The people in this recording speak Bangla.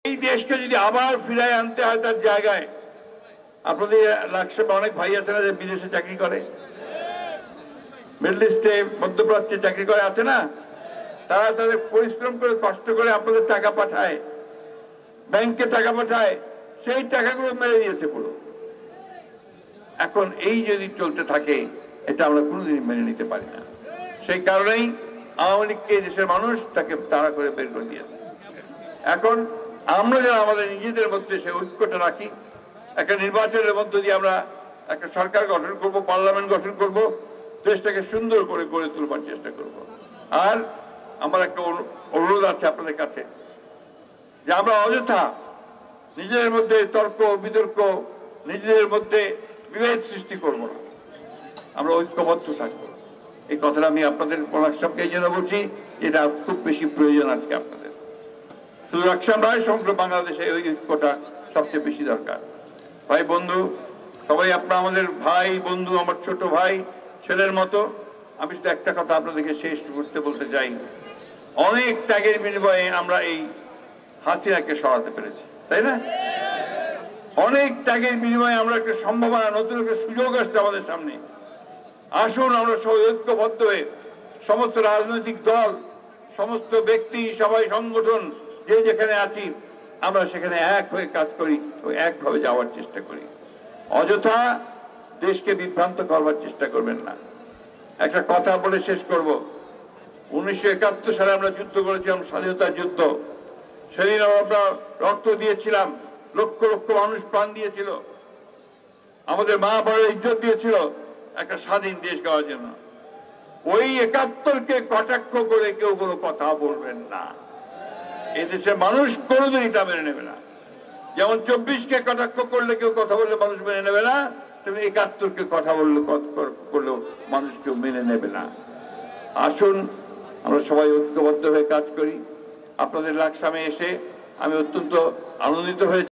এই দেশকে যদি আবার ফিরায় আনতে হয় তার জায়গায়, আপনাদের লাকসামে অনেক ভাই আছে না যে বিদেশে চাকরি করে, মিডল ইস্টে মধ্যপ্রাচ্যে চাকরি করে আছে না, তারা তাদের পরিশ্রম করে কষ্ট করে আপনাদের টাকা পাঠায়, ব্যাংকে টাকা পাঠায়, সেই টাকাগুলো মেরে দিয়েছে পুরো। এখন এই যদি চলতে থাকে এটা আমরা কোনোদিন মেনে নিতে পারি না। সেই কারণেই আওয়ামী লীগকে দেশের মানুষ তাকে তাড়া করে বের করে দিয়েছে। এখন আমরা যারা আমাদের নিজেদের মধ্যে সে ঐক্যটা রাখি, একটা নির্বাচনের মধ্য দিয়ে আমরা একটা সরকার গঠন করব, পার্লামেন্ট গঠন করব, দেশটাকে সুন্দর করে গড়ে তুলবার চেষ্টা করব। আর আমার একটা অনুরোধ আছে আপনাদের কাছে যে আমরা অযথা নিজেদের মধ্যে তর্ক বিতর্ক, নিজেদের মধ্যে বিভেদ সৃষ্টি করব না, আমরা ঐক্যবদ্ধ থাকবো। এই কথাটা আমি আপনাদের লাকসামকে এই জন্য বলছি, এটা খুব বেশি প্রয়োজন আজকে আপনাদের, শুধু লাকসাম নয় সমগ্র বাংলাদেশে ওই ঐক্যটা সবচেয়ে বেশি দরকার। ভাই বন্ধু সবাই আপনারা আমাদের ভাই বন্ধু, আমার ছোট ভাই ছেলের মতো। আমি শুধু একটা কথা আপনাদেরকে শেষ করতে বলতে চাই, অনেক ত্যাগের বিনিময়ে আমরা এই হাসিনাকে সরাতে পেরেছি, তাই না? অনেক ত্যাগের বিনিময়ে আমরা একটা সম্ভাবনা, নতুন একটা সুযোগ আসছে আমাদের সামনে। আসুন আমরা সবাই ঐক্যবদ্ধ হয়ে, সমস্ত রাজনৈতিক দল, সমস্ত ব্যক্তি, সবাই সংগঠন যে যেখানে আছি, আমরা সেখানে এক হয়ে কাজ করি, একভাবে যাওয়ার চেষ্টা করি। অযথা দেশকে বিভ্রান্ত করবার চেষ্টা করবেন না। একটা কথা বলে শেষ করব, 1971 সালে আমরা যুদ্ধ করেছিলাম, স্বাধীনতার যুদ্ধ। সেদিন আমরা রক্ত দিয়েছিলাম, লক্ষ লক্ষ মানুষ প্রাণ দিয়েছিল, আমাদের মা বড় ইজ্জত দিয়েছিল একটা স্বাধীন দেশ গড়ার জন্য। ওই 71কে কটাক্ষ করে কেউ কোনো কথা বলবেন না, এদেশের মানুষ কোনোদিন এটা মেনে নেবে না। যেমন 24কে কটাক্ষ করলে কেউ কথা বললে মানুষ মেনে নেবে না, তেমনি 71কে কথা করলেও মানুষ কেউ মেনে নেবে না। আসুন আমরা সবাই ঐক্যবদ্ধ হয়ে কাজ করি। আপনাদের লাকসামে এসে আমি অত্যন্ত আনন্দিত হয়েছি।